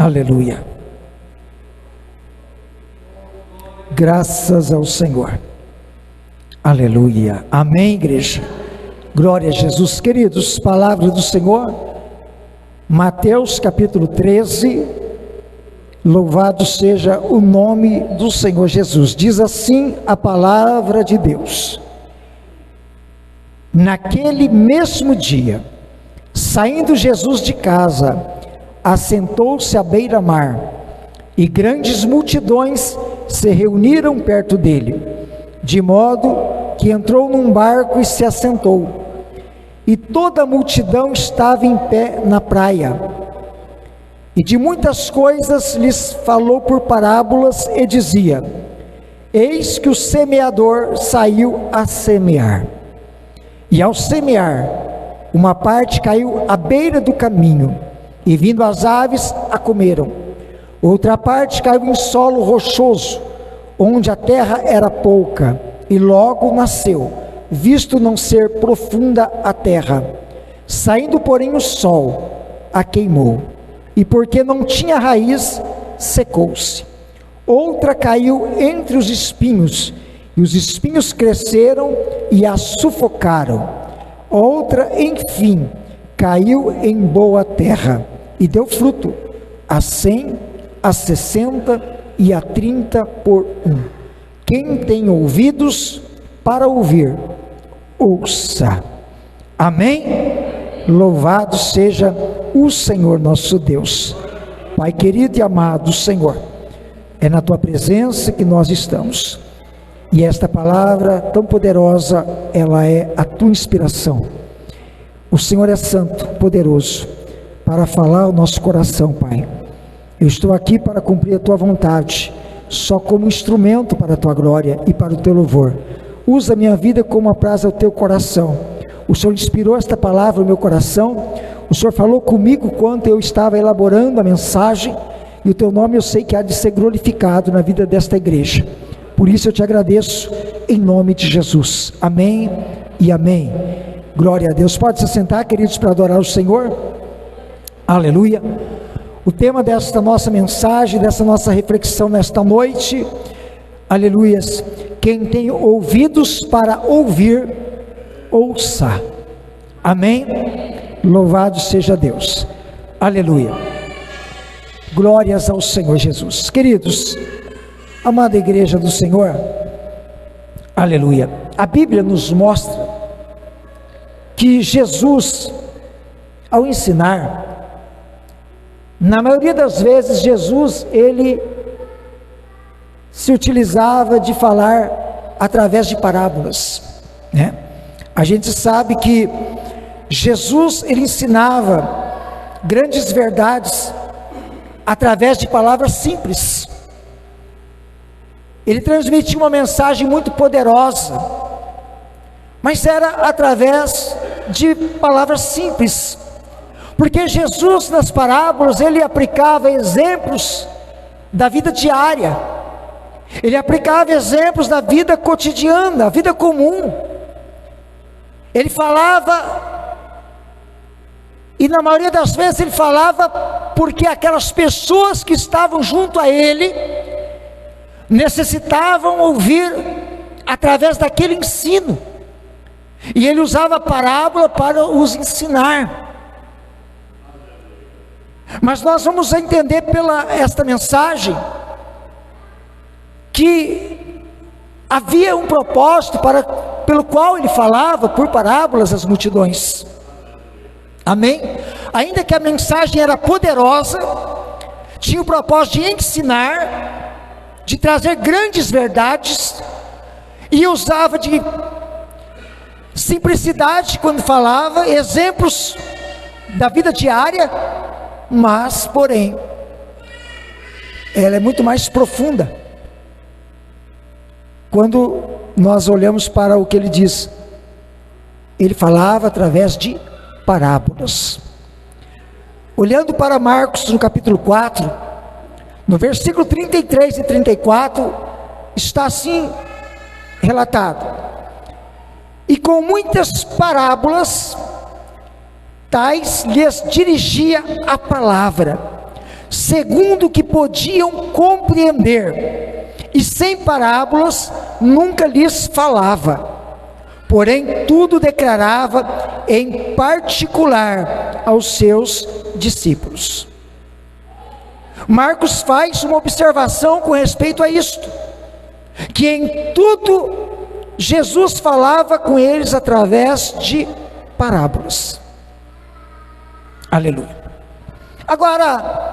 Aleluia. Graças ao Senhor. Aleluia. Amém, igreja. Glória a Jesus. Queridos, palavra do Senhor, Mateus capítulo 13, louvado seja o nome do Senhor Jesus. Diz assim a palavra de Deus: naquele mesmo dia, saindo Jesus de casa, assentou-se à beira-mar, e grandes multidões se reuniram perto dele, de modo que entrou num barco e se assentou. E toda a multidão estava em pé na praia. E de muitas coisas lhes falou por parábolas e dizia: eis que o semeador saiu a semear. E ao semear, uma parte caiu à beira do caminho, e vindo as aves a comeram. Outra parte caiu em solo rochoso, onde a terra era pouca, e logo nasceu, visto não ser profunda a terra. Saindo, porém, o sol a queimou, e porque não tinha raiz, secou-se. Outra caiu entre os espinhos, e os espinhos cresceram e a sufocaram. Outra, enfim, caiu em boa terra, e deu fruto, a 100, a 60 e a 30 por um. Quem tem ouvidos para ouvir, ouça. Amém? Louvado seja o Senhor nosso Deus. Pai querido e amado Senhor, é na Tua presença que nós estamos, e esta palavra tão poderosa, ela é a Tua inspiração. O Senhor é santo, poderoso, para falar o nosso coração, Pai. Eu estou aqui para cumprir a Tua vontade, só como instrumento para a Tua glória e para o Teu louvor. Usa a minha vida como apraz ao Teu coração. O Senhor inspirou esta palavra no meu coração, o Senhor falou comigo quando eu estava elaborando a mensagem, e o Teu nome eu sei que há de ser glorificado na vida desta igreja. Por isso eu Te agradeço, em nome de Jesus. Amém e amém. Glória a Deus. Pode se sentar, queridos, para adorar o Senhor. Aleluia. O tema desta nossa mensagem, dessa nossa reflexão nesta noite, aleluias, quem tem ouvidos para ouvir, ouça. Amém? Louvado seja Deus. Aleluia. Glórias ao Senhor Jesus. Queridos, amada igreja do Senhor, aleluia, a Bíblia nos mostra que Jesus, ao ensinar, na maioria das vezes Jesus, ele se utilizava de falar através de parábolas, né? A gente sabe que Jesus, ele ensinava grandes verdades através de palavras simples. Ele transmitia uma mensagem muito poderosa, mas era através de palavras simples, porque Jesus, nas parábolas, ele aplicava exemplos da vida diária, ele aplicava exemplos da vida cotidiana, da vida comum. Ele falava, e na maioria das vezes ele falava porque aquelas pessoas que estavam junto a ele necessitavam ouvir através daquele ensino, e ele usava a parábola para os ensinar. Mas nós vamos entender esta mensagem que havia um propósito pelo qual ele falava por parábolas às multidões. Amém? Ainda que a mensagem era poderosa, tinha o propósito de ensinar, de trazer grandes verdades, e usava de simplicidade quando falava, exemplos da vida diária, mas, porém, ela é muito mais profunda quando nós olhamos para o que ele diz. Ele falava através de parábolas. Olhando para Marcos no capítulo 4, no versículo 33 e 34, está assim relatado: e com muitas parábolas tais lhes dirigia a palavra, segundo o que podiam compreender, e sem parábolas nunca lhes falava, porém tudo declarava em particular aos seus discípulos. Marcos faz uma observação com respeito a isto, que em tudo Jesus falava com eles através de parábolas. Aleluia. Agora,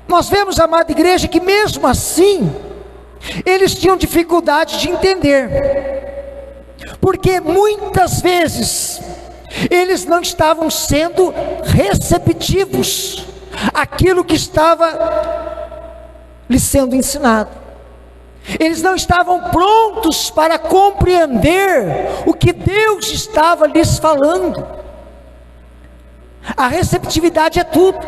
nós vemos, amada igreja, que mesmo assim, eles tinham dificuldade de entender, porque muitas vezes, eles não estavam sendo receptivos àquilo que estava lhes sendo ensinado. Eles não estavam prontos para compreender o que Deus estava lhes falando. A receptividade é tudo.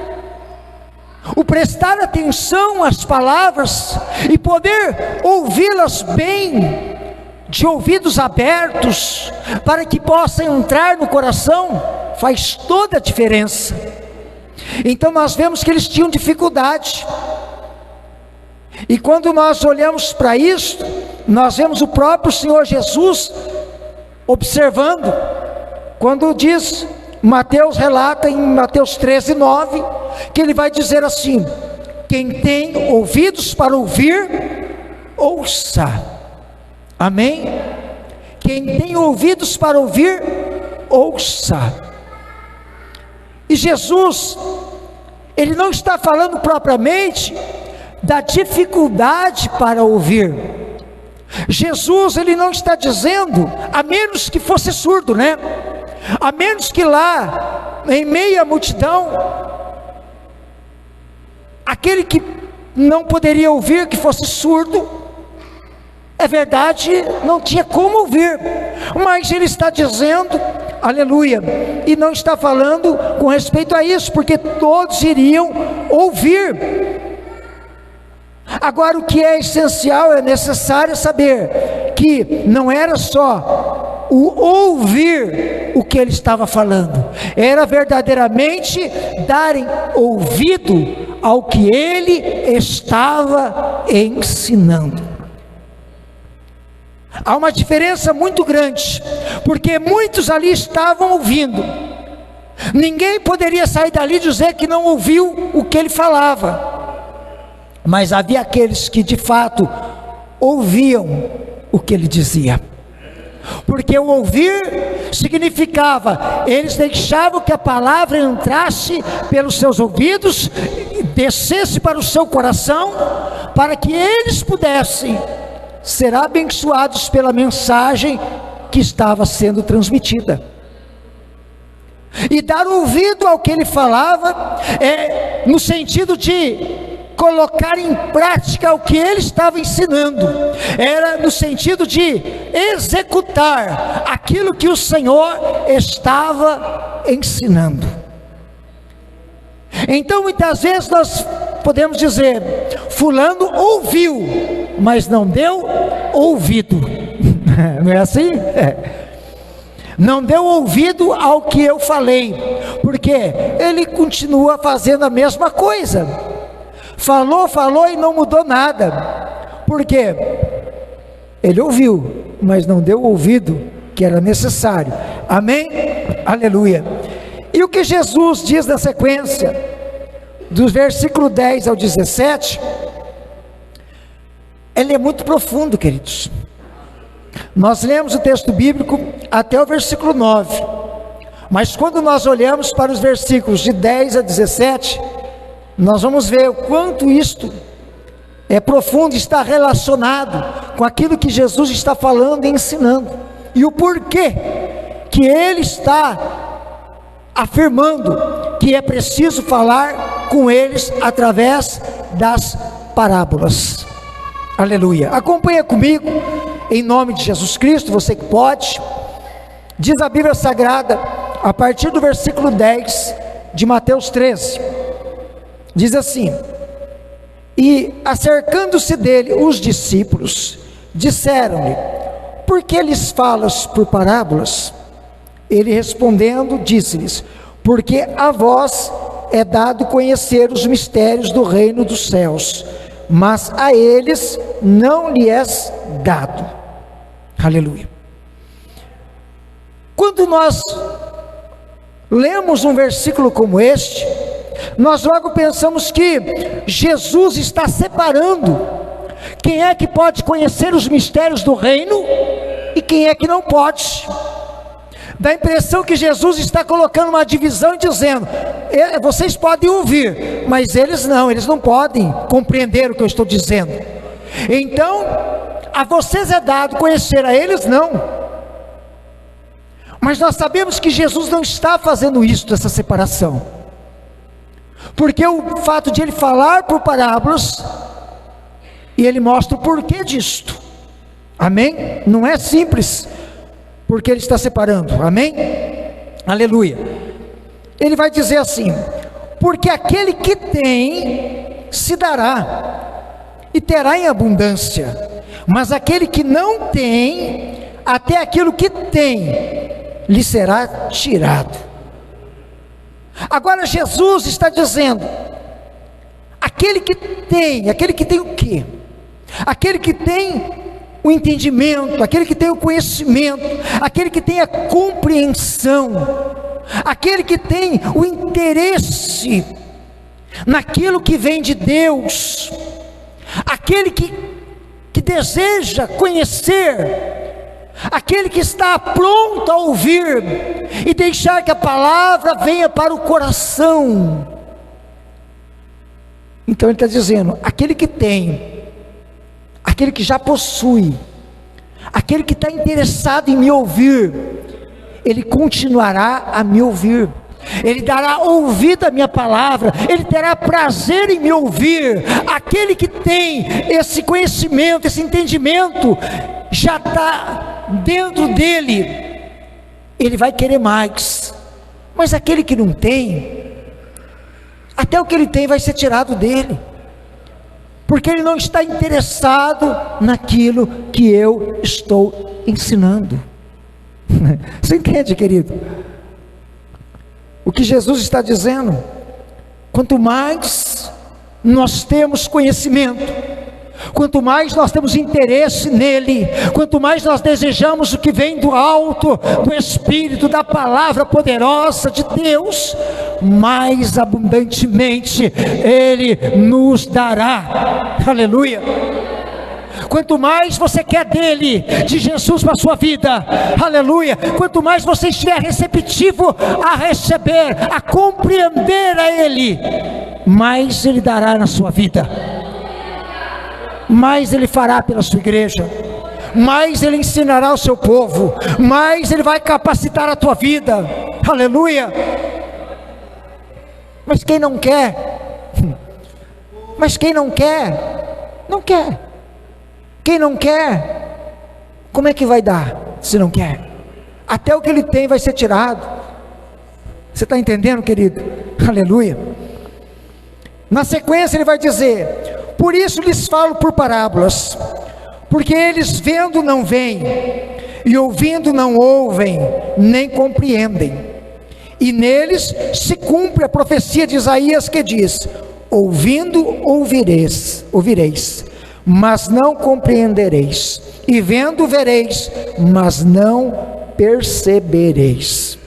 O prestar atenção às palavras e poder ouvi-las bem, de ouvidos abertos, para que possa entrar no coração, faz toda a diferença. Então nós vemos que eles tinham dificuldade. E quando nós olhamos para isso, nós vemos o próprio Senhor Jesus observando, quando diz, Mateus relata em Mateus 13:9, que ele vai dizer assim: quem tem ouvidos para ouvir, ouça. Amém? Quem tem ouvidos para ouvir, ouça. E Jesus, ele não está falando propriamente da dificuldade para ouvir. Jesus, ele não está dizendo, a menos que fosse surdo, né? A menos que lá, em meio à multidão, aquele que não poderia ouvir, que fosse surdo, é verdade, não tinha como ouvir, mas ele está dizendo, aleluia, e não está falando com respeito a isso, porque todos iriam ouvir. Agora, o que é essencial, é necessário saber que não era só o ouvir o que ele estava falando, era verdadeiramente darem ouvido ao que ele estava ensinando. Há uma diferença muito grande, porque muitos ali estavam ouvindo. Ninguém poderia sair dali e dizer que não ouviu o que ele falava. Mas havia aqueles que de fato ouviam o que ele dizia, porque o ouvir significava, eles deixavam que a palavra entrasse pelos seus ouvidos, descesse para o seu coração, para que eles pudessem ser abençoados pela mensagem que estava sendo transmitida. E dar ouvido ao que ele falava, no sentido de colocar em prática o que ele estava ensinando, era no sentido de executar aquilo que o Senhor estava ensinando. Então muitas vezes nós podemos dizer, fulano ouviu, mas não deu ouvido. Não é assim? Não deu ouvido ao que eu falei, porque ele continua fazendo a mesma coisa. Falou e não mudou nada. Por quê? Ele ouviu, mas não deu ouvido que era necessário. Amém? Aleluia. E o que Jesus diz na sequência, do versículo 10 ao 17, ele é muito profundo, queridos. Nós lemos o texto bíblico até o versículo 9, mas quando nós olhamos para os versículos de 10 a 17, nós vamos ver o quanto isto é profundo, está relacionado com aquilo que Jesus está falando e ensinando, e o porquê que ele está afirmando que é preciso falar com eles através das parábolas. Aleluia. Acompanha comigo, em nome de Jesus Cristo, você que pode. Diz a Bíblia Sagrada, a partir do versículo 10 de Mateus 13, diz assim: e acercando-se dele os discípulos, disseram-lhe: por que lhes falas por parábolas? Ele respondendo, disse-lhes: porque a vós é dado conhecer os mistérios do reino dos céus, mas a eles não lhe é dado. Aleluia. Quando nós lemos um versículo como este, nós logo pensamos que Jesus está separando quem é que pode conhecer os mistérios do reino e quem é que não pode. Dá a impressão que Jesus está colocando uma divisão e dizendo: vocês podem ouvir, mas eles não podem compreender o que eu estou dizendo. Então, a vocês é dado conhecer, a eles não. Mas nós sabemos que Jesus não está fazendo isso, essa separação, porque o fato de ele falar por parábolas, e ele mostra o porquê disto, amém? Não é simples, porque ele está separando, amém? Aleluia. Ele vai dizer assim: porque aquele que tem, se dará, e terá em abundância, mas aquele que não tem, até aquilo que tem, lhe será tirado. Agora Jesus está dizendo: aquele que tem o quê? Aquele que tem o entendimento, aquele que tem o conhecimento, aquele que tem a compreensão, aquele que tem o interesse naquilo que vem de Deus, aquele que deseja conhecer, aquele que está pronto a ouvir e deixar que a palavra venha para o coração. Então ele está dizendo: aquele que tem, aquele que já possui, aquele que está interessado em me ouvir, ele continuará a me ouvir, ele dará ouvido à minha palavra, ele terá prazer em me ouvir. Aquele que tem esse conhecimento, esse entendimento, já está dentro dele, ele vai querer mais. Mas aquele que não tem, até o que ele tem vai ser tirado dele, porque ele não está interessado naquilo que eu estou ensinando. Você entende, querido? O que Jesus está dizendo: quanto mais nós temos conhecimento, quanto mais nós temos interesse nele, quanto mais nós desejamos o que vem do alto, do Espírito, da palavra poderosa de Deus, mais abundantemente ele nos dará. Aleluia. Quanto mais você quer dele, de Jesus para a sua vida, aleluia, quanto mais você estiver receptivo a receber, a compreender a ele, mais ele dará na sua vida, mais ele fará pela sua igreja, mais ele ensinará o seu povo, mais ele vai capacitar a tua vida. Aleluia. Mas quem não quer, não quer. Quem não quer, como é que vai dar se não quer? Até o que ele tem vai ser tirado. Você está entendendo, querido? Aleluia. Na sequência ele vai dizer: por isso lhes falo por parábolas, porque eles vendo não veem, e ouvindo não ouvem, nem compreendem. E neles se cumpre a profecia de Isaías, que diz: ouvindo ouvireis, mas não compreendereis, e vendo vereis, mas não percebereis,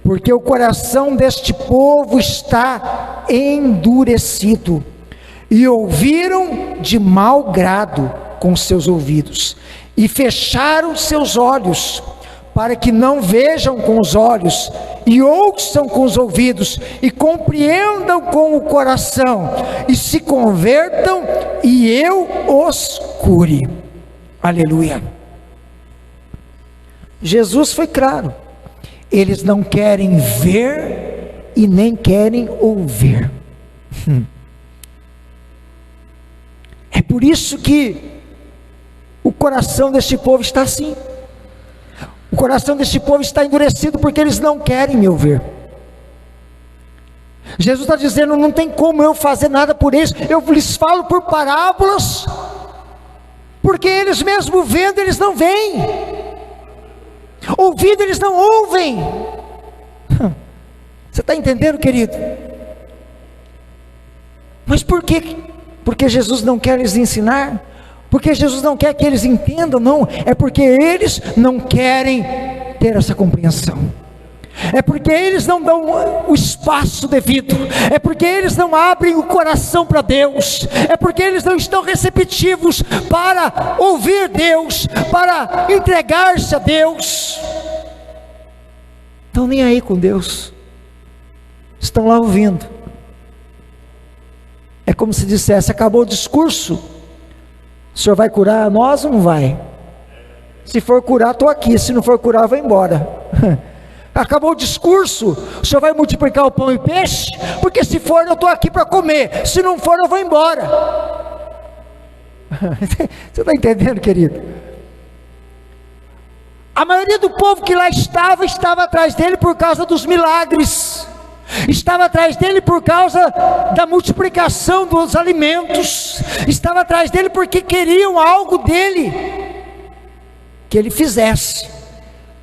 porque o coração deste povo está endurecido, e ouviram de mau grado com seus ouvidos, e fecharam seus olhos, para que não vejam com os olhos, e ouçam com os ouvidos, e compreendam com o coração, e se convertam, e eu os cure. Aleluia. Jesus foi claro: eles não querem ver e nem querem ouvir. É por isso que o coração deste povo está assim. O coração deste povo está endurecido, porque eles não querem me ouvir. Jesus está dizendo: não tem como eu fazer nada por eles, eu lhes falo por parábolas, porque eles mesmo vendo, eles não veem, ouvindo, eles não ouvem. Você está entendendo, querido? Mas por quê? Porque Jesus não quer lhes ensinar? Porque Jesus não quer que eles entendam? Não, é porque eles não querem ter essa compreensão. É porque eles não dão o espaço devido, é porque eles não abrem o coração para Deus, é porque eles não estão receptivos para ouvir Deus, para entregar-se a Deus. Estão nem aí com Deus, estão lá ouvindo. É como se dissesse: acabou o discurso, o senhor vai curar nós ou não vai? Se for curar, estou aqui, se não for curar, eu vou embora. Acabou o discurso, o senhor vai multiplicar o pão e peixe? Porque se for, eu estou aqui para comer, se não for, eu vou embora. Você está entendendo, querido? A maioria do povo que lá estava atrás dele por causa dos milagres, estava atrás dele por causa da multiplicação dos alimentos, estava atrás dele porque queriam algo dele, que ele fizesse.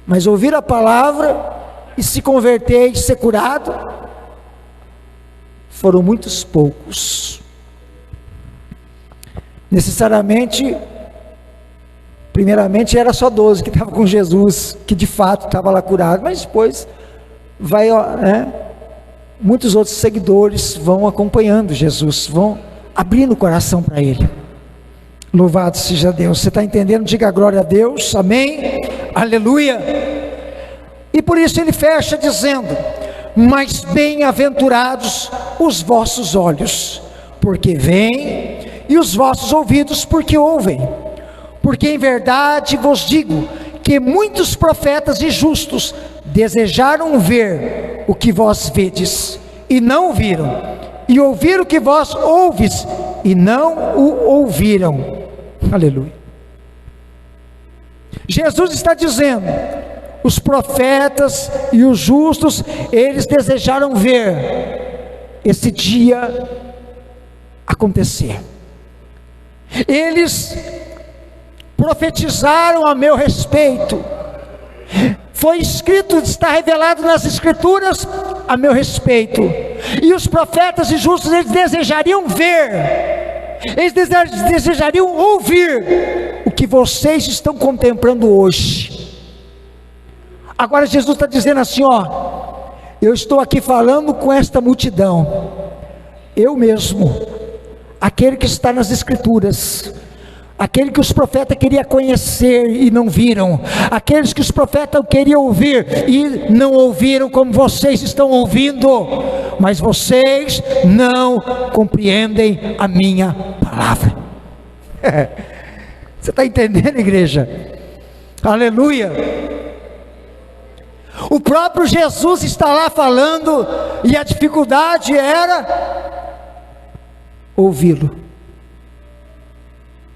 Mas ouvir a palavra e se converter e ser curado, foram muitos poucos. Necessariamente, primeiramente era só 12 que estavam com Jesus, que de fato estava lá curado, mas depois vai, muitos outros seguidores vão acompanhando Jesus, vão abrindo o coração para Ele. Louvado seja Deus. Você está entendendo? Diga glória a Deus, amém, aleluia. E por isso ele fecha dizendo: mas bem-aventurados os vossos olhos, porque veem, e os vossos ouvidos, porque ouvem. Porque em verdade vos digo, que muitos profetas e justos desejaram ver o que vós vedes, e não viram, e ouvir o que vós ouves, e não o ouviram. Aleluia. Jesus está dizendo: os profetas e os justos, eles desejaram ver esse dia acontecer. Eles profetizaram a meu respeito. Foi escrito, está revelado nas Escrituras a meu respeito. E os profetas e justos, eles desejariam ver, eles desejariam ouvir o que vocês estão contemplando hoje. Agora Jesus está dizendo assim: eu estou aqui falando com esta multidão, eu mesmo, aquele que está nas Escrituras, aquele que os profetas queriam conhecer e não viram, aqueles que os profetas queriam ouvir e não ouviram, como vocês estão ouvindo, mas vocês não compreendem a minha palavra. Você está entendendo, igreja? Aleluia. O próprio Jesus está lá falando, e a dificuldade era ouvi-lo.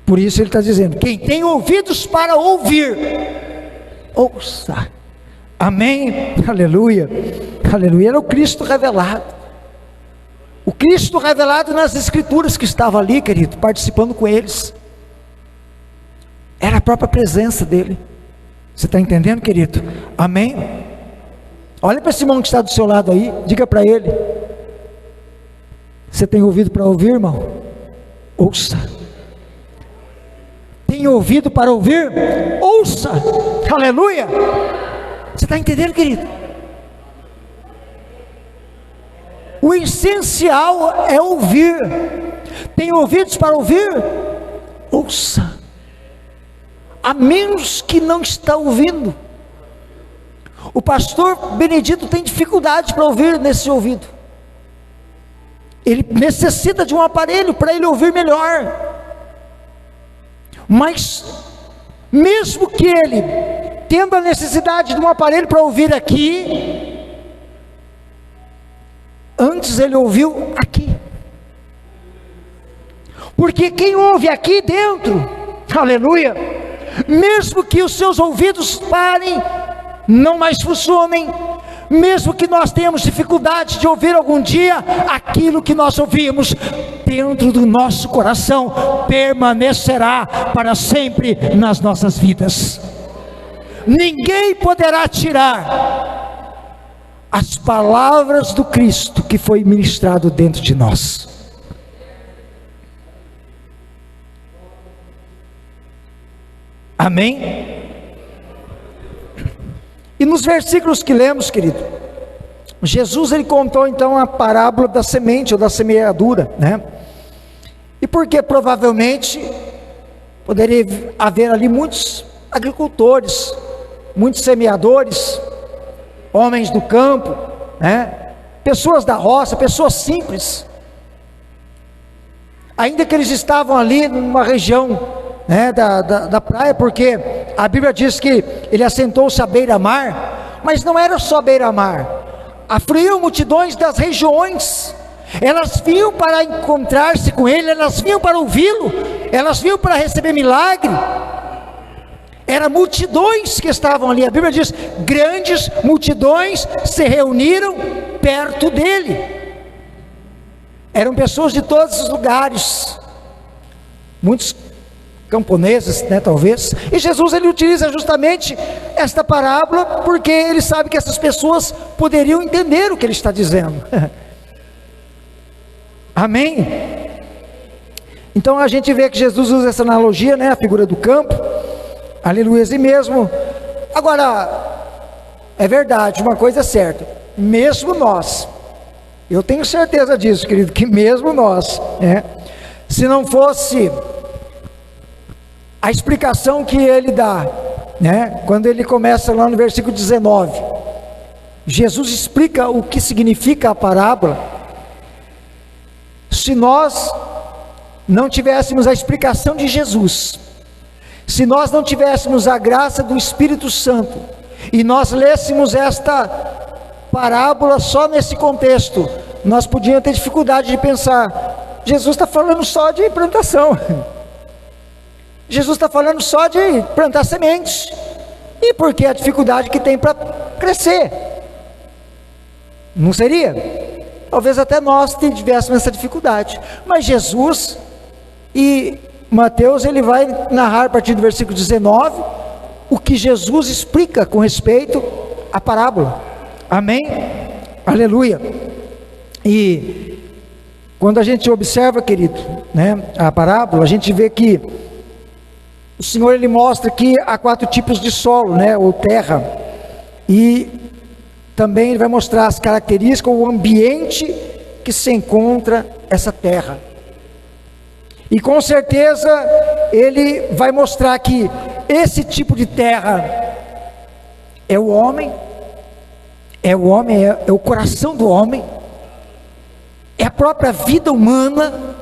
Por isso ele está dizendo: quem tem ouvidos para ouvir, ouça. Amém, aleluia, aleluia. Era o Cristo revelado, o Cristo revelado nas Escrituras, que estava ali, querido, participando com eles. Era a própria presença dele. Você está entendendo, querido? Amém. Olha para esse irmão que está do seu lado aí, diga para ele: você tem ouvido para ouvir, irmão? Ouça. Tem ouvido para ouvir? Ouça. Aleluia. Você está entendendo, querido? O essencial é ouvir. Tem ouvidos para ouvir? Ouça. A menos que não está ouvindo. O pastor Benedito tem dificuldade para ouvir nesse ouvido. Ele necessita de um aparelho para ele ouvir melhor. Mas mesmo que ele tendo a necessidade de um aparelho para ouvir aqui, antes ele ouviu aqui. Porque quem ouve aqui dentro, aleluia, mesmo que os seus ouvidos parem, não mais funcionem, mesmo que nós tenhamos dificuldade de ouvir algum dia, aquilo que nós ouvimos dentro do nosso coração permanecerá para sempre nas nossas vidas. Ninguém poderá tirar as palavras do Cristo que foi ministrado dentro de nós. Amém? E nos versículos que lemos, querido, Jesus ele contou então a parábola da semente ou da semeadura, né? E porque provavelmente poderia haver ali muitos agricultores, muitos semeadores, homens do campo, né? Pessoas da roça, pessoas simples, ainda que eles estavam ali numa região, né, da praia, porque a Bíblia diz que ele assentou-se à beira-mar, mas não era só beira-mar, afluíam multidões das regiões, elas vinham para encontrar-se com ele, elas vinham para ouvi-lo, elas vinham para receber milagre. Eram multidões que estavam ali. A Bíblia diz: grandes multidões se reuniram perto dele. Eram pessoas de todos os lugares, muitos camponeses, né, talvez. E Jesus ele utiliza justamente esta parábola porque ele sabe que essas pessoas poderiam entender o que ele está dizendo. Amém? Então a gente vê que Jesus usa essa analogia, né, a figura do campo. Aleluia, e mesmo. Agora, é verdade, uma coisa é certa, mesmo nós, eu tenho certeza disso, querido, que mesmo nós, né, se não fosse a explicação que ele dá, né, quando ele começa lá no versículo 19, Jesus explica o que significa a parábola. Se nós não tivéssemos a explicação de Jesus, se nós não tivéssemos a graça do Espírito Santo, e nós lêssemos esta parábola só nesse contexto, nós podíamos ter dificuldade de pensar: Jesus está falando só de plantação, Jesus está falando só de plantar sementes, e por que a dificuldade que tem para crescer? Não seria? Talvez até nós tivéssemos essa dificuldade, mas Jesus, e Mateus ele vai narrar a partir do versículo 19 o que Jesus explica com respeito à parábola. Amém? Aleluia. E quando a gente observa, querido, né, a parábola, a gente vê que o Senhor ele mostra que há 4 tipos de solo, né, ou terra, e também ele vai mostrar as características, o ambiente que se encontra essa terra. E com certeza ele vai mostrar que esse tipo de terra é o homem, é o coração do homem, é a própria vida humana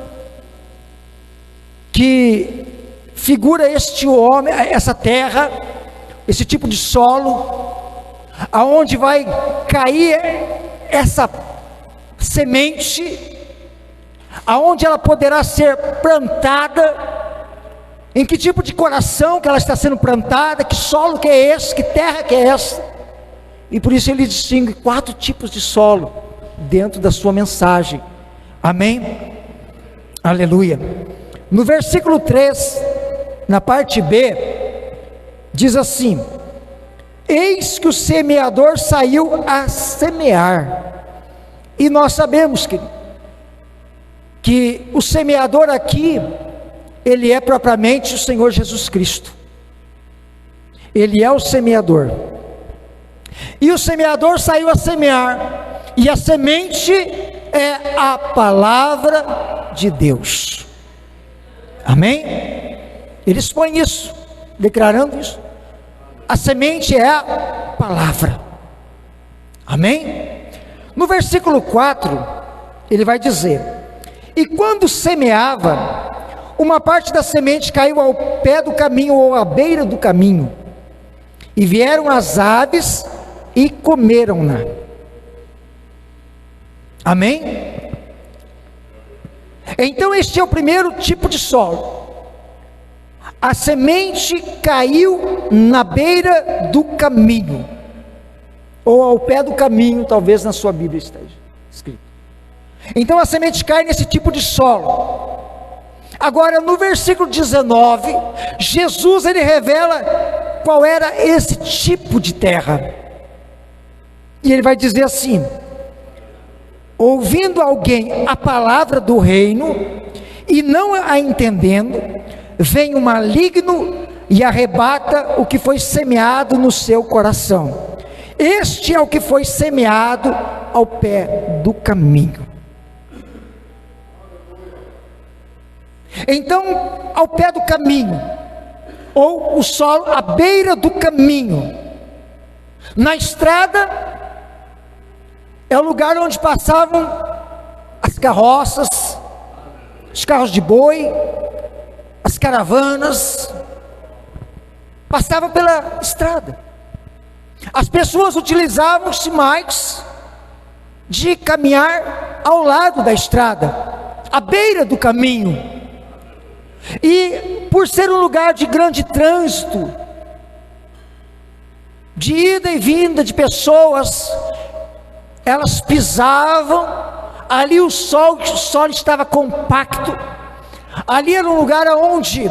que figura este homem, essa terra, esse tipo de solo, aonde vai cair essa semente, aonde ela poderá ser plantada, em que tipo de coração que ela está sendo plantada, que solo que é esse, que terra que é essa. E por isso ele distingue 4 tipos de solo dentro da sua mensagem. Amém? Aleluia. No versículo 3, na parte B, diz assim: eis que o semeador saiu a semear. E nós sabemos que o semeador aqui, ele é propriamente o Senhor Jesus Cristo. Ele é o semeador. E o semeador saiu a semear, e a semente é a palavra de Deus. Amém? Ele expõe isso, declarando isso. A semente é a palavra. Amém? No versículo 4, ele vai dizer: e quando semeava, uma parte da semente caiu ao pé do caminho ou à beira do caminho, e vieram as aves e comeram-na. Amém? Então este é o primeiro tipo de solo. A semente caiu na beira do caminho, ou ao pé do caminho, talvez na sua Bíblia esteja escrito. Então a semente cai nesse tipo de solo. Agora no versículo 19, Jesus ele revela qual era esse tipo de terra. E ele vai dizer assim: ouvindo alguém a palavra do reino, e não a entendendo, vem o maligno, e arrebata o que foi semeado no seu coração. Este é o que foi semeado ao pé do caminho. Então, ao pé do caminho, ou o solo à beira do caminho, na estrada, é o lugar onde passavam as carroças, os carros de boi, as caravanas, passavam pela estrada. As pessoas utilizavam-se mais de caminhar ao lado da estrada, à beira do caminho. E por ser um lugar de grande trânsito, de ida e vinda de pessoas, elas pisavam, ali o solo estava compacto, ali era um lugar onde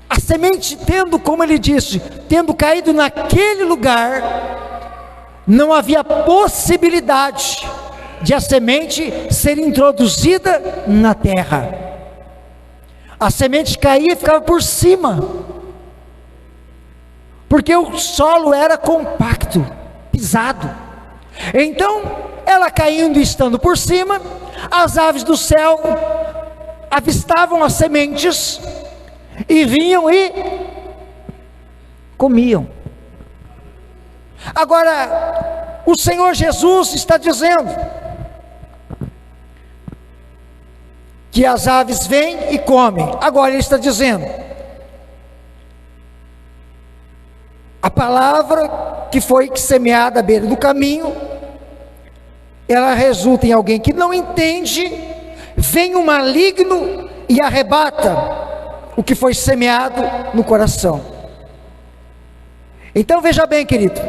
a semente, como ele disse, tendo caído naquele lugar, não havia possibilidade de a semente ser introduzida na terra. A semente caía e ficava por cima, porque o solo era compacto, pisado. Então, ela caindo e estando por cima, as aves do céu avistavam as sementes e vinham e comiam. Agora, o Senhor Jesus está dizendo que as aves vêm e comem. Agora ele está dizendo, a palavra que foi semeada à beira do caminho, ela resulta em alguém que não entende, vem o maligno e arrebata o que foi semeado no coração. Então veja bem, querido,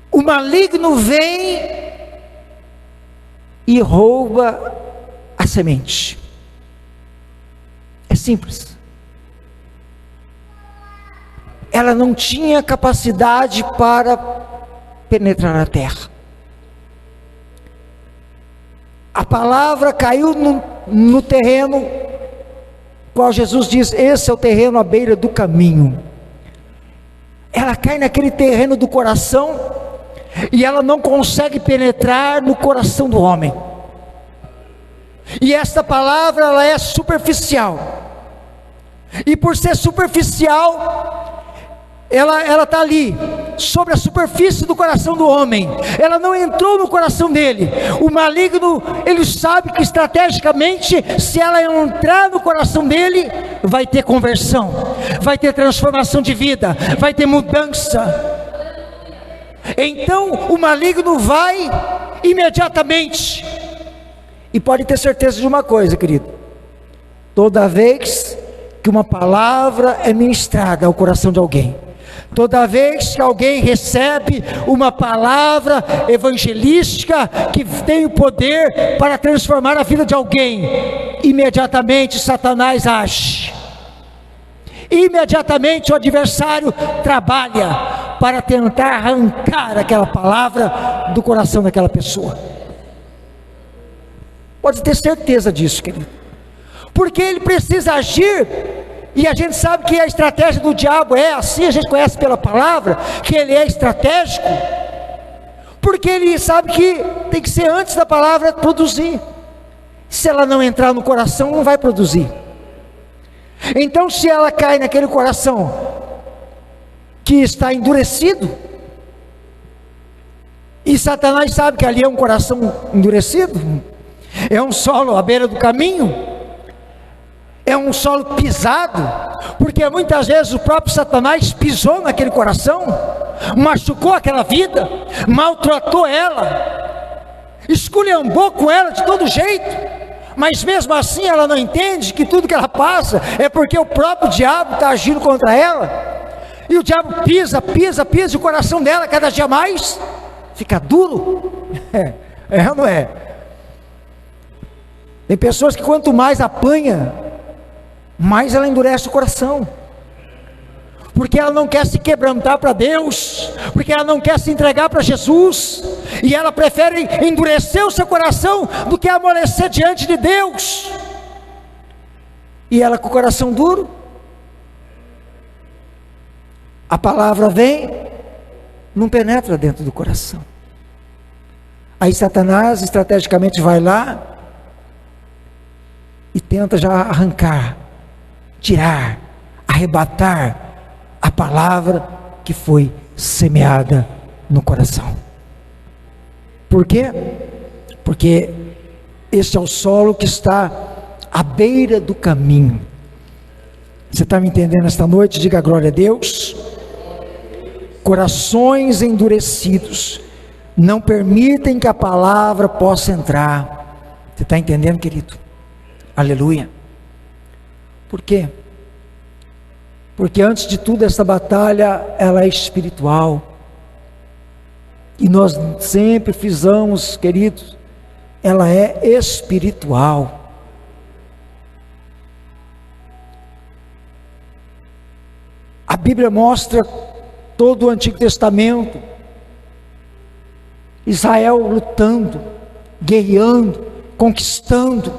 o maligno vem e rouba a semente. É simples. Ela não tinha capacidade para penetrar na terra. A palavra caiu no terreno, qual Jesus diz, esse é o terreno à beira do caminho. Ela cai naquele terreno do coração, e ela não consegue penetrar no coração do homem. E esta palavra, ela é superficial, e por ser superficial, ela está ali, sobre a superfície do coração do homem, ela não entrou no coração dele. O maligno, ele sabe que estrategicamente, se ela entrar no coração dele, vai ter conversão, vai ter transformação de vida, vai ter mudança. Então o maligno vai imediatamente, e pode ter certeza de uma coisa, querido, toda vez que uma palavra é ministrada ao coração de alguém, toda vez que alguém recebe uma palavra evangelística que tem o poder para transformar a vida de alguém, imediatamente Satanás age, imediatamente o adversário trabalha para tentar arrancar aquela palavra do coração daquela pessoa. Pode ter certeza disso, querido, porque ele precisa agir. E a gente sabe que a estratégia do diabo é assim, a gente conhece pela palavra, que ele é estratégico, porque ele sabe que tem que ser antes da palavra produzir. Se ela não entrar no coração, não vai produzir. Então, se ela cai naquele coração que está endurecido, e Satanás sabe que ali é um coração endurecido, é um solo à beira do caminho, é um solo pisado, porque muitas vezes o próprio Satanás pisou naquele coração, machucou aquela vida, maltratou ela, esculhambou com ela de todo jeito, mas mesmo assim ela não entende que tudo que ela passa é porque o próprio diabo está agindo contra ela, e o diabo pisa, e o coração dela cada dia mais fica duro. É ou não é? Tem pessoas que quanto mais apanha, mais ela endurece o coração, porque ela não quer se quebrantar para Deus, porque ela não quer se entregar para Jesus, e ela prefere endurecer o seu coração do que amolecer diante de Deus. E ela com o coração duro. A palavra vem, não penetra dentro do coração. Aí Satanás estrategicamente vai lá e tenta já arrancar, tirar, arrebatar a palavra que foi semeada no coração. Por quê? Porque este é o solo que está à beira do caminho. Você está me entendendo esta noite? Diga glória a Deus. Corações endurecidos não permitem que a palavra possa entrar. Você está entendendo, querido? Aleluia. Por quê? Porque antes de tudo essa batalha, ela é espiritual. E nós sempre frisamos, queridos, ela é espiritual. A Bíblia mostra todo o Antigo Testamento, Israel lutando, guerreando, conquistando.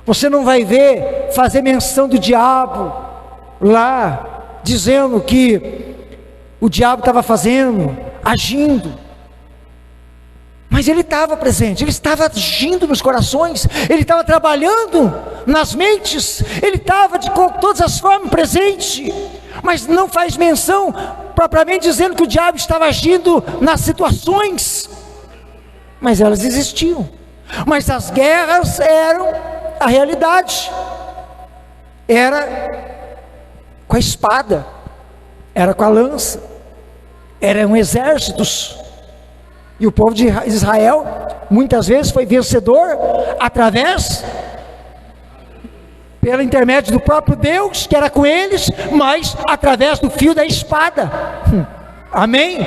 Você não vai ver fazer menção do diabo lá, dizendo que o diabo estava fazendo, agindo. Mas ele estava presente, ele estava agindo nos corações, ele estava trabalhando nas mentes, ele estava de todas as formas presente, mas não faz menção propriamente dizendo que o diabo estava agindo nas situações, mas elas existiam. Mas as guerras eram a realidade, era com a espada, era com a lança, eram exércitos. E o povo de Israel, muitas vezes foi vencedor, pelo intermédio do próprio Deus, que era com eles, mas através do fio da espada. Amém?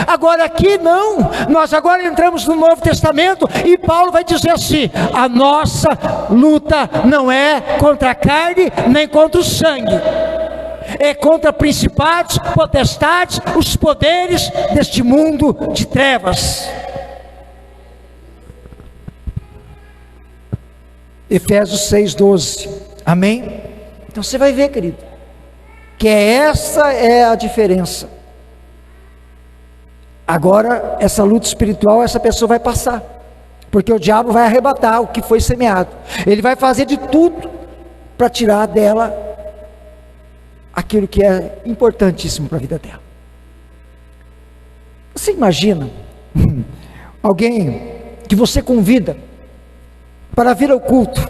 Agora aqui não, nós agora entramos no Novo Testamento, e Paulo vai dizer assim: a nossa luta não é contra a carne, nem contra o sangue, é contra principados, potestades, os poderes deste mundo de trevas. Efésios 6:12, amém? Então você vai ver, querido, que essa é a diferença. Agora, essa luta espiritual, essa pessoa vai passar, porque o diabo vai arrebatar o que foi semeado. Ele vai fazer de tudo para tirar dela aquilo que é importantíssimo para a vida dela. Você imagina alguém que você convida para vir ao culto?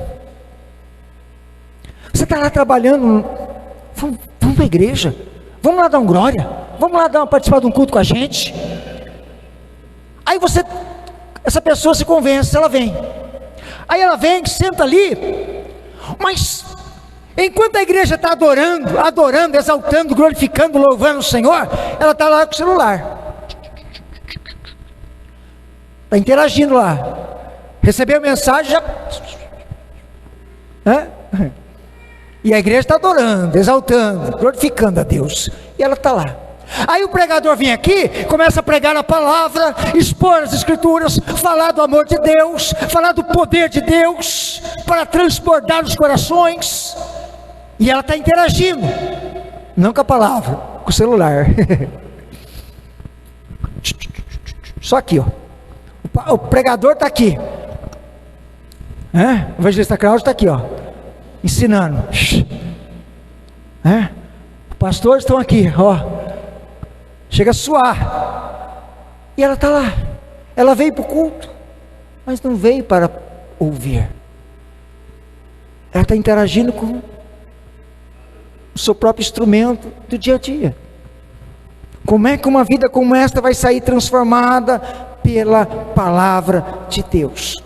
Você está lá trabalhando, vamos para a igreja, vamos lá dar um glória, vamos lá participar de um culto com a gente. Aí essa pessoa se convence, ela vem. Aí ela vem, senta ali, mas enquanto a igreja está adorando, exaltando, glorificando, louvando o Senhor, ela está lá com o celular, está interagindo lá, recebeu mensagem, já... E a igreja está adorando, exaltando, glorificando a Deus, e ela está lá. Aí o pregador vem aqui, começa a pregar a palavra, expor as escrituras, falar do amor de Deus, falar do poder de Deus, para transbordar os corações, e ela está interagindo, não com a palavra, com o celular. Só aqui, ó. O pregador está aqui, o evangelista Cláudio está aqui, ó, ensinando. Os pastores estão aqui, ó. Chega a suar, e ela está lá. Ela veio para o culto, mas não veio para ouvir. Ela está interagindo com o seu próprio instrumento do dia a dia. Como é que uma vida como esta vai sair transformada pela palavra de Deus?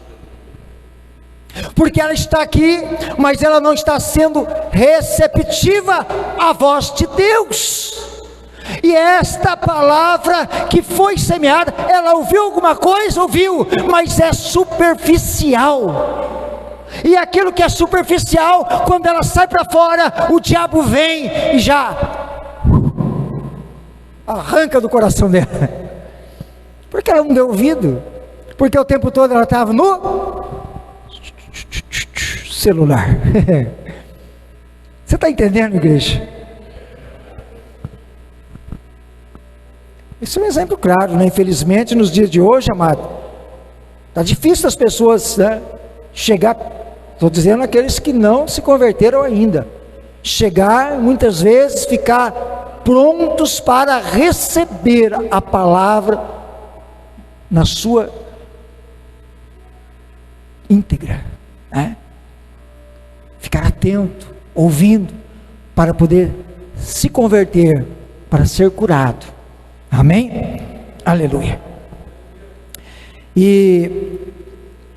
Porque ela está aqui, mas ela não está sendo receptiva à voz de Deus. E esta palavra que foi semeada, ela ouviu alguma coisa? Ouviu, mas é superficial. E aquilo que é superficial, quando ela sai para fora, o diabo vem e já arranca do coração dela. Porque ela não deu ouvido, porque o tempo todo ela estava no celular. Você está entendendo, igreja? Isso é um exemplo claro, né? Infelizmente, nos dias de hoje, amado, está difícil as pessoas, né, chegar, estou dizendo aqueles que não se converteram ainda, chegar, muitas vezes, ficar prontos para receber a palavra na sua íntegra, né? Ficar atento, ouvindo, para poder se converter, para ser curado. Amém? Aleluia. E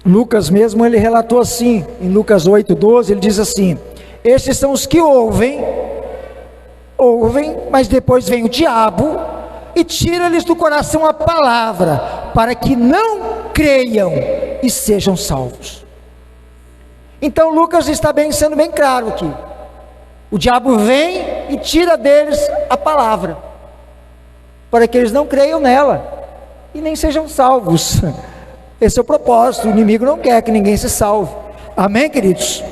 Lucas mesmo, ele relatou assim, em Lucas 8:12, ele diz assim: estes são os que ouvem, mas depois vem o diabo e tira-lhes do coração a palavra, para que não creiam e sejam salvos. Então Lucas está sendo bem claro aqui. O diabo vem e tira deles a palavra, para que eles não creiam nela e nem sejam salvos. Esse é o propósito. O inimigo não quer que ninguém se salve. Amém, queridos?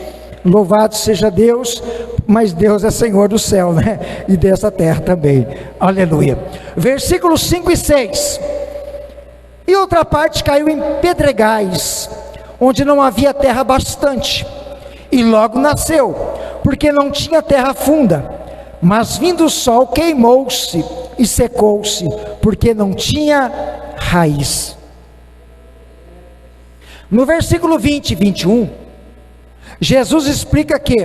Louvado seja Deus, mas Deus é Senhor do céu, né? E dessa terra também. Aleluia. Versículos 5 e 6. E outra parte caiu em pedregais, onde não havia terra bastante, e logo nasceu, porque não tinha terra funda. Mas vindo o sol, queimou-se e secou-se, porque não tinha raiz. No versículo 20 e 21, Jesus explica que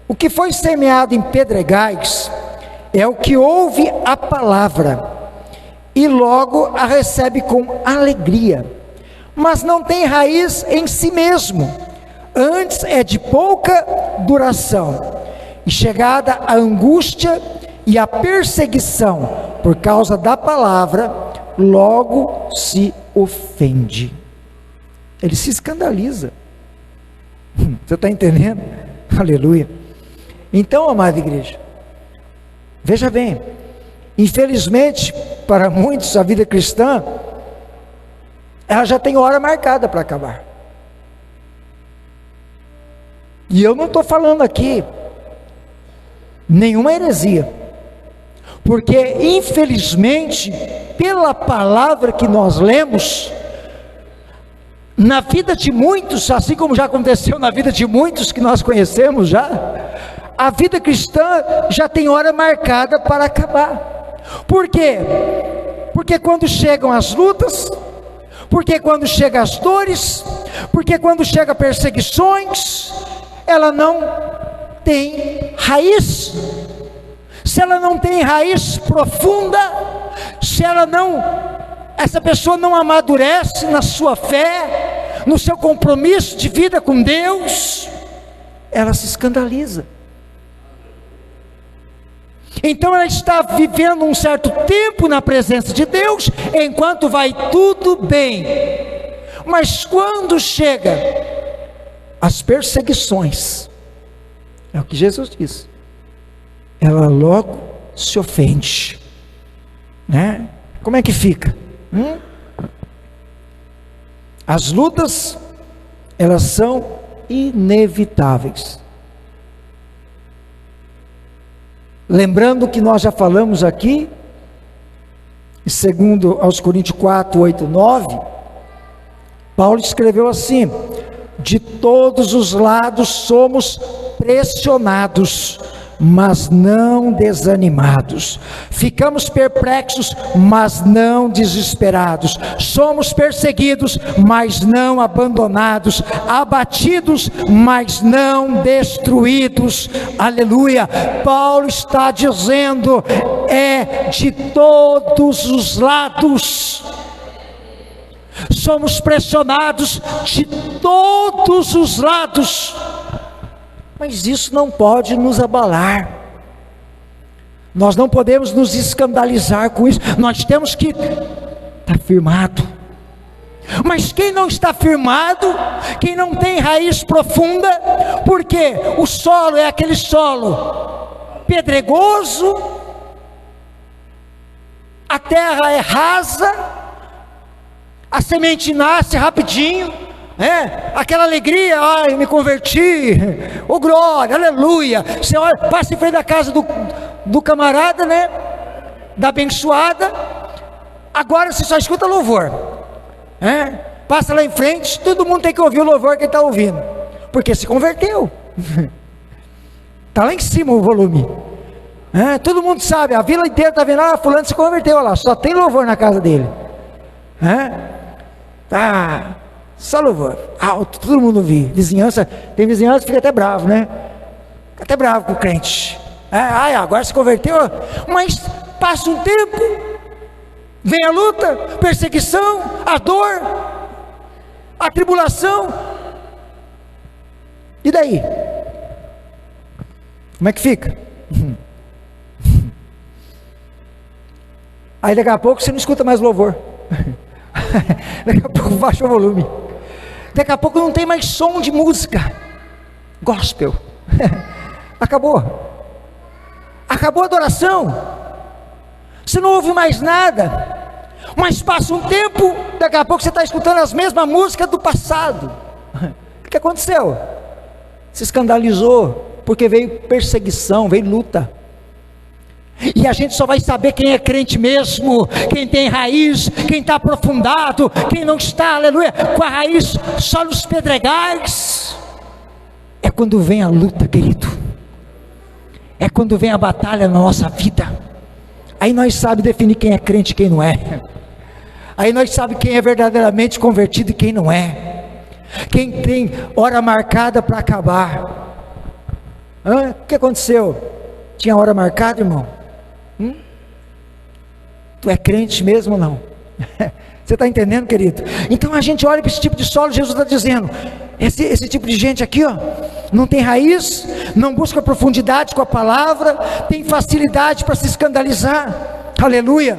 o que foi semeado em pedregais é o que ouve a palavra e logo a recebe com alegria, mas não tem raiz em si mesmo, antes é de pouca duração, e chegada a angústia e a perseguição por causa da palavra, logo se ofende. Ele se escandaliza. Você está entendendo? Aleluia. Então, amada igreja, veja bem, infelizmente, para muitos, a vida cristã, ela já tem hora marcada para acabar. E eu não estou falando aqui nenhuma heresia, porque infelizmente, pela palavra que nós lemos, na vida de muitos, assim como já aconteceu na vida de muitos que nós conhecemos já, a vida cristã já tem hora marcada para acabar. Por quê? Porque quando chegam as lutas, porque quando chegam as dores, porque quando chegam perseguições, ela não tem raiz. Se ela não tem raiz profunda, se essa pessoa não amadurece na sua fé, no seu compromisso de vida com Deus, ela se escandaliza. Então ela está vivendo um certo tempo na presença de Deus, enquanto vai tudo bem, mas quando chega as perseguições, é o que Jesus disse, ela logo se ofende, né? Como é que fica? As lutas, elas são inevitáveis. Lembrando que nós já falamos aqui, segundo aos Coríntios 4, 8, 9, Paulo escreveu assim: de todos os lados somos pressionados, mas não desanimados, ficamos perplexos, mas não desesperados, somos perseguidos, mas não abandonados, abatidos, mas não destruídos. Aleluia. Paulo está dizendo, é de todos os lados, somos pressionados de todos os lados, mas isso não pode nos abalar. Nós não podemos nos escandalizar com isso. Nós temos que estar firmado. Mas quem não está firmado, quem não tem raiz profunda, porque o solo é aquele solo pedregoso, a terra é rasa, a semente nasce rapidinho, aquela alegria, eu me converti, oh glória, aleluia. Você olha, passa em frente da casa do camarada, da abençoada, agora você só escuta louvor, passa lá em frente, todo mundo tem que ouvir o louvor que ele está ouvindo, porque se converteu, está lá em cima o volume, todo mundo sabe, a vila inteira está vendo, fulano se converteu, olha lá, só tem louvor na casa dele, só louvor, alto, todo mundo ouvir, vizinhança, tem vizinhança que fica até bravo, fica até bravo com o crente, agora se converteu, mas passa um tempo, vem a luta, perseguição, a dor, a tribulação, e daí? Como é que fica? Aí daqui a pouco você não escuta mais louvor, daqui a pouco baixa o volume, daqui a pouco não tem mais som de música gospel, acabou a adoração, você não ouve mais nada, mas passa um tempo, daqui a pouco você está escutando as mesmas músicas do passado. O que aconteceu? Se escandalizou, porque veio perseguição, veio luta, e a gente só vai saber quem é crente mesmo, quem tem raiz, quem está aprofundado, quem não está, aleluia, com a raiz só nos pedregais, é quando vem a luta, querido, é quando vem a batalha na nossa vida, aí nós sabemos definir quem é crente e quem não é, aí nós sabemos quem é verdadeiramente convertido e quem não é, quem tem hora marcada para acabar. O que aconteceu? Tinha hora marcada, irmão? Tu é crente mesmo ou não? Você está entendendo, querido? Então a gente olha para esse tipo de solo, Jesus está dizendo, esse tipo de gente aqui, não tem raiz, não busca profundidade com a palavra, tem facilidade para se escandalizar, aleluia.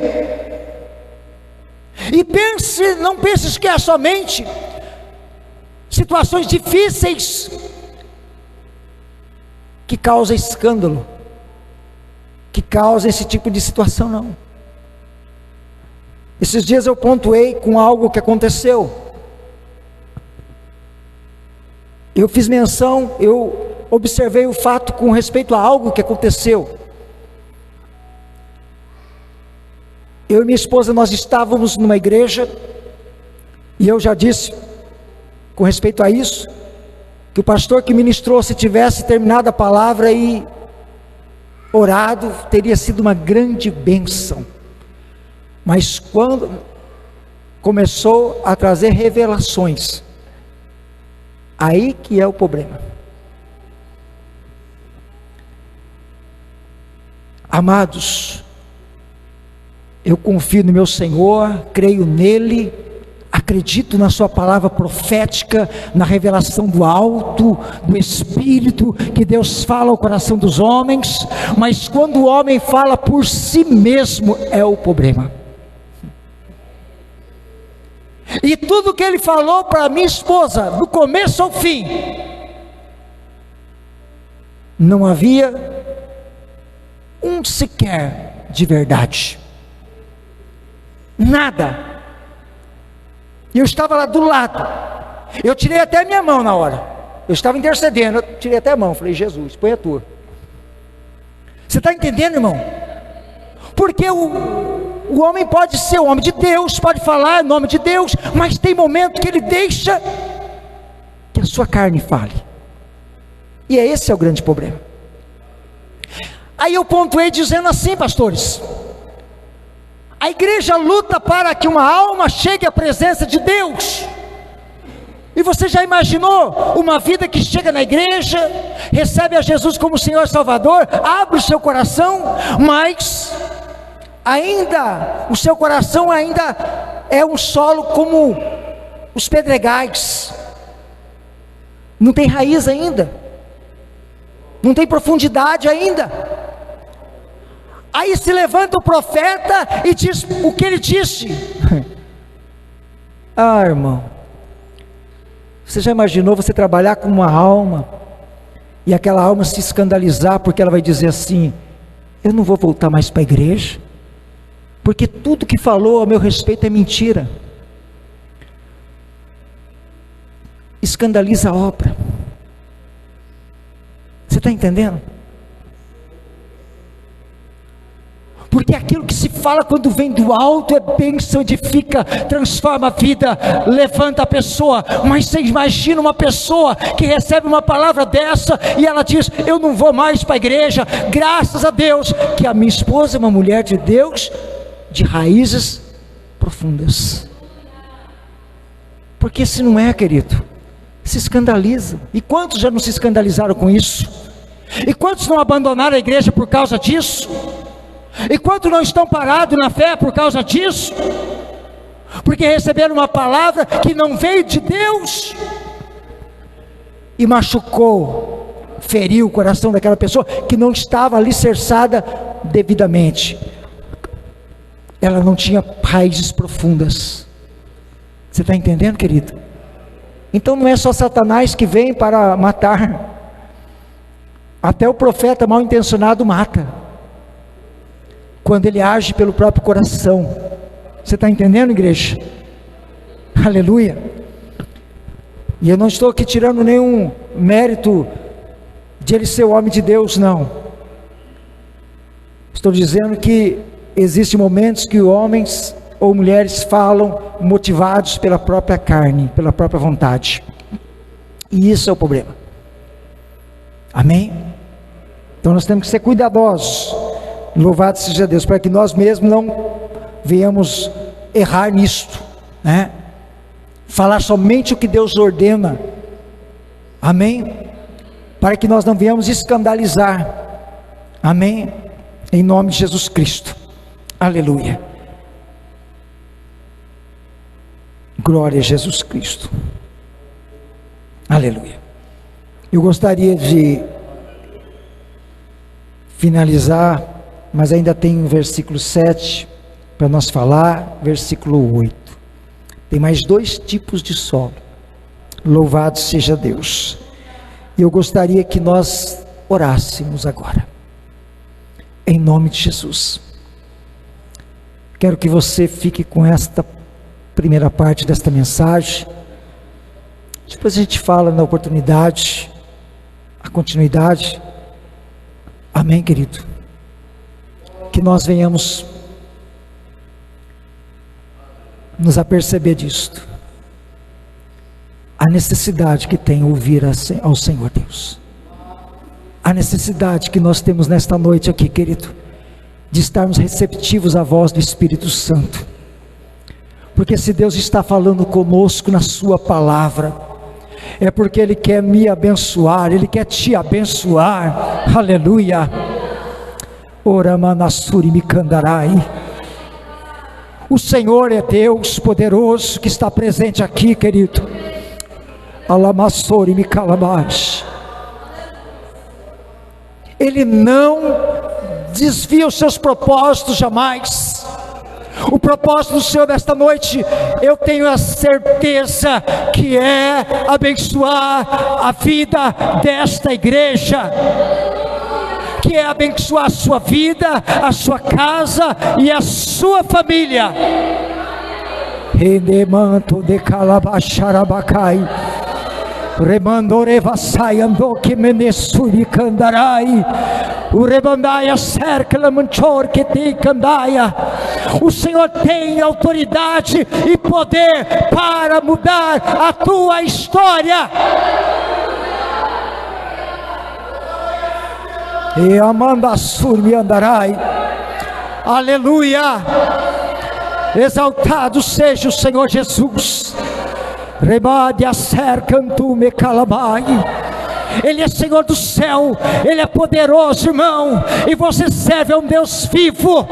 E não pense que é somente situações difíceis que causam escândalo, que causam esse tipo de situação, não. Esses dias eu pontuei com algo que aconteceu, eu fiz menção, eu observei o fato com respeito a algo que aconteceu. Eu e minha esposa, nós estávamos numa igreja, e eu já disse, com respeito a isso, que o pastor que ministrou, se tivesse terminado a palavra e orado, teria sido uma grande bênção, mas quando começou a trazer revelações, aí que é o problema. Amados, eu confio no meu Senhor, creio nele, acredito na sua palavra profética, na revelação do alto, do Espírito, que Deus fala ao coração dos homens, mas quando o homem fala por si mesmo, é o problema. E tudo que ele falou para minha esposa, do começo ao fim, não havia um sequer de verdade, nada. E eu estava lá do lado, eu tirei até a minha mão na hora, eu estava intercedendo, eu tirei até a mão, falei, Jesus, põe a tua. Você está entendendo, irmão? Porque o homem pode ser o homem de Deus, pode falar em nome de Deus, mas tem momento que ele deixa que a sua carne fale, e esse é o grande problema. Aí eu pontuei dizendo assim, pastores, a igreja luta para que uma alma chegue à presença de Deus, e você já imaginou uma vida que chega na igreja, recebe a Jesus como Senhor e Salvador, abre o seu coração, mas ainda, o seu coração ainda é um solo como os pedregais, não tem raiz ainda, não tem profundidade ainda. Aí se levanta o profeta e diz o que ele disse. Irmão, você já imaginou você trabalhar com uma alma, e aquela alma se escandalizar, porque ela vai dizer assim, eu não vou voltar mais para a igreja, porque tudo que falou a meu respeito é mentira. escandaliza a obra. Você está entendendo? Porque aquilo que se fala quando vem do alto é bênção, edifica, transforma a vida, levanta a pessoa. Mas você imagina uma pessoa que recebe uma palavra dessa e ela diz: eu não vou mais para a igreja. Graças a Deus que a minha esposa é uma mulher de Deus, de raízes profundas. Porque se não é, querido, se escandaliza. E quantos já não se escandalizaram com isso? E quantos não abandonaram a igreja por causa disso? E quantos não estão parados na fé por causa disso? Porque receberam uma palavra que não veio de Deus e machucou, feriu o coração daquela pessoa que não estava alicerçada devidamente. Ela não tinha raízes profundas. Você está entendendo, querido? Então não é só Satanás que vem para matar. Até o profeta mal intencionado mata, quando ele age pelo próprio coração. Você está entendendo, igreja? Aleluia. E eu não estou aqui tirando nenhum mérito de ele ser o homem de Deus, não. Estou dizendo que existem momentos que homens ou mulheres falam motivados pela própria carne, pela própria vontade. E isso é o problema. Amém? Então nós temos que ser cuidadosos. Louvado seja Deus, para que nós mesmos não venhamos errar nisto, né? Falar somente o que Deus ordena. Amém? Para que nós não venhamos escandalizar. Amém? Em nome de Jesus Cristo. Aleluia. Glória a Jesus Cristo. Aleluia. Eu gostaria de finalizar, mas ainda tem um versículo 7 para nós falar, versículo 8. Tem mais 2 tipos de solo. Louvado seja Deus. E eu gostaria que nós orássemos agora, em nome de Jesus. Quero que você fique com esta primeira parte desta mensagem. Depois a gente fala na oportunidade, a continuidade. Amém, querido? Que nós venhamos nos aperceber disto, a necessidade que tem ouvir ao Senhor Deus, a necessidade que nós temos nesta noite aqui, querido, de estarmos receptivos à voz do Espírito Santo, porque se Deus está falando conosco na sua palavra, é porque Ele quer me abençoar, Ele quer te abençoar. Aleluia. Ora manassuri mikandarai. O Senhor é Deus poderoso que está presente aqui, querido. Alamassori mikalabash. Ele não desvia os seus propósitos jamais. O propósito do Senhor desta noite, eu tenho a certeza que é abençoar a vida desta igreja, que é abençoar a sua vida, a sua casa e a sua família. Redemanto de calabacharabacai, remandorevasai andoque menessuri candarai, o rebandaia cerca manchor que te candaia. O Senhor tem autoridade e poder para mudar a tua história. E amanda surmi andarai. Aleluia. Exaltado seja o Senhor Jesus. Rebade acercantu me calabai. Ele é Senhor do céu, Ele é poderoso, irmão, e você serve a um Deus vivo,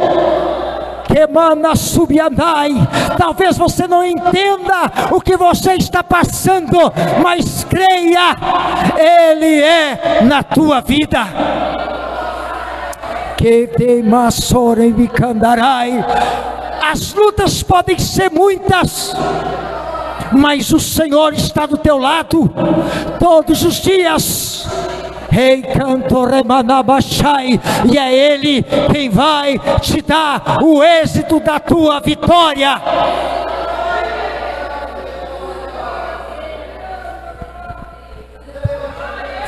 que manda subiandai. Talvez você não entenda o que você está passando, mas creia, Ele é na tua vida. Que te massore me candarai. As lutas podem ser muitas, mas o Senhor está do teu lado todos os dias. Rei canto remanabachai, e é Ele quem vai te dar o êxito da tua vitória.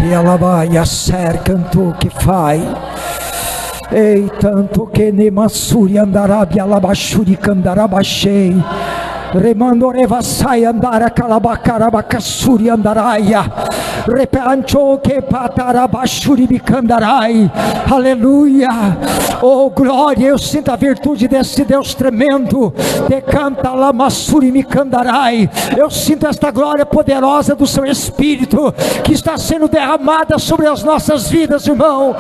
Que alabaia ser canto que faz. Ei, tanto que nemassuri andará bialabachuri candarabachei. Remandoreva sai andara calabacarabacasuri andaraia. Repancho que patarabachuri bicandarai. Aleluia. Oh glória, eu sinto a virtude desse Deus tremendo. Decanta lamassuri micandarai. Eu sinto esta glória poderosa do seu Espírito que está sendo derramada sobre as nossas vidas, irmão.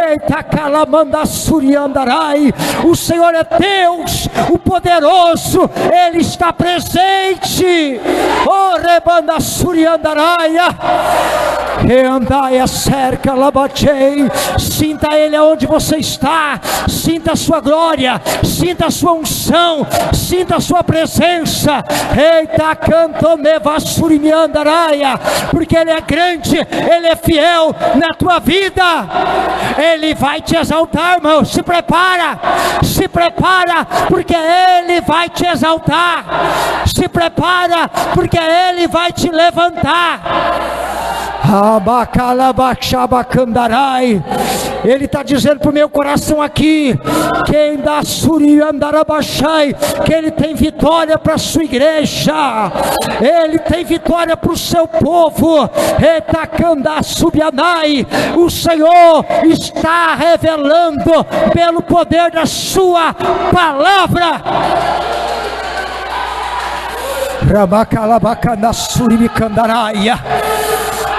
Eita calamandassuri andarai. O Senhor é Deus, o poderoso, Ele está presente. Oh rebandassuri andaraia. Reandaia cerca labachei. Sinta Ele aonde você está. Sinta a sua glória, sinta a sua unção, sinta a sua presença. Eita canto nevassuri me andaraia. Porque Ele é grande, Ele é fiel na tua vida. Ele vai te exaltar, irmão. Se prepara, porque Ele vai te exaltar. Se prepara, porque Ele vai te levantar. Ele está dizendo para o meu coração aqui, quem dá suri andarabachai, que Ele tem vitória para a sua igreja, Ele tem vitória para o seu povo. O Senhor está revelando pelo poder da sua palavra. Rabacalabacanassuri micandaraia.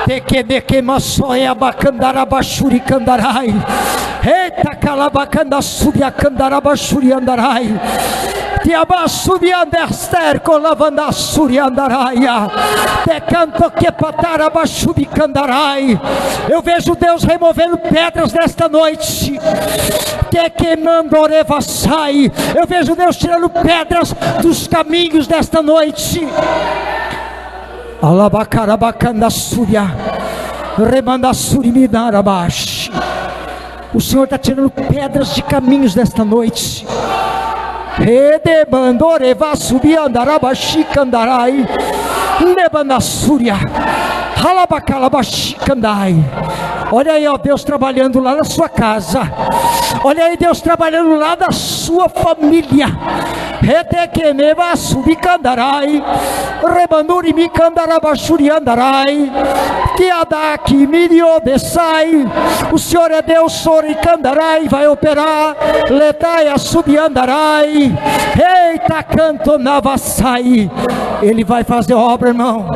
Tequemeque maçoia bacandarabachuri candarai. Eita calabacandassubi acandarabachuri andarai. Tiabassubi anderster colavandassuri andaraia. Tecanto que patarabachubi candarai. Eu vejo Deus removendo pedras nesta noite. Tequemandorevassai. Eu vejo Deus tirando pedras dos caminhos desta noite. Alabacarabacandassuria, remandassuri midarabash. O Senhor está tirando pedras de caminhos desta noite. Redebandorevassubi andarabashi candarai. Nebandassuria, halabacalabashi candai. Olha aí, ó, Deus trabalhando lá na sua casa. Olha aí, Deus trabalhando lá na sua família. Retequemeva subicandarai. Rebanduri micandarabachuri andarai. Tiadaki miriodessai. O Senhor é Deus, soricandarai. Vai operar. Letaia subiandarai. Eita canto navassai. Ele vai fazer obra, irmão.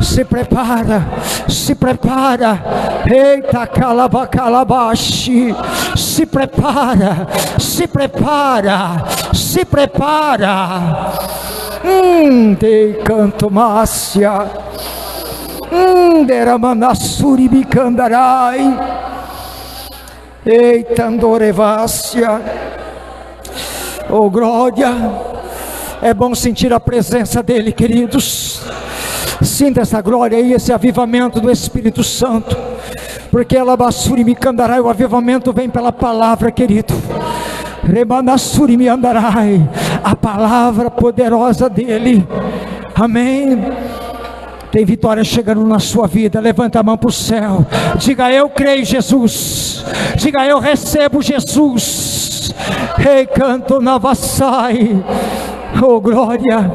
Se prepara, se prepara. Eita calabacalabashi. Se prepara, se prepara, se prepara. De canto mácia. Deramanassuri bicandarai. Eita andorevácia. Oh glória. É bom sentir a presença dele, queridos. Sinta essa glória aí, esse avivamento do Espírito Santo. Porque alabassuri me candarai, o avivamento vem pela palavra, querido. Remanassuri me andarai, a palavra poderosa dele. Amém. Tem vitória chegando na sua vida. Levanta a mão para o céu. Diga: eu creio, Jesus. Diga: eu recebo, Jesus. Rei canto navassai. Oh glória.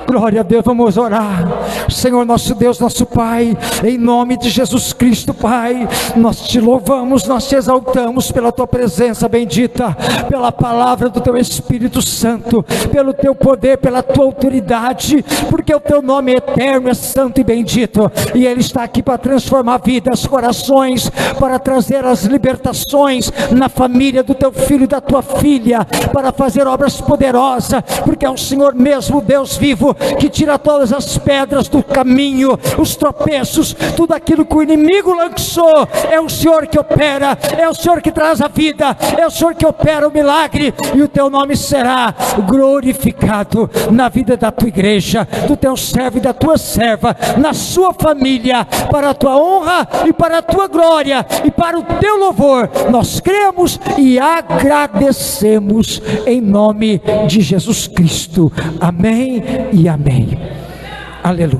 Glória a Deus, vamos orar. Senhor nosso Deus, nosso Pai, em nome de Jesus Cristo, Pai, nós te louvamos, nós te exaltamos pela tua presença bendita, pela palavra do teu Espírito Santo, pelo teu poder, pela tua autoridade, porque o teu nome é eterno, é santo e bendito, e ele está aqui para transformar vidas, corações, para trazer as libertações na família do teu filho e da tua filha, para fazer obras poderosas, porque é o Senhor mesmo, Deus vivo, que tira todas as pedras do caminho, os tropeços, tudo aquilo que o inimigo lançou. É o Senhor que opera, é o Senhor que traz a vida, é o Senhor que opera o milagre, e o teu nome será glorificado na vida da tua igreja, do teu servo e da tua serva, na sua família, para a tua honra e para a tua glória e para o teu louvor. Nós cremos e agradecemos em nome de Jesus Cristo. Amém e amém. Aleluia.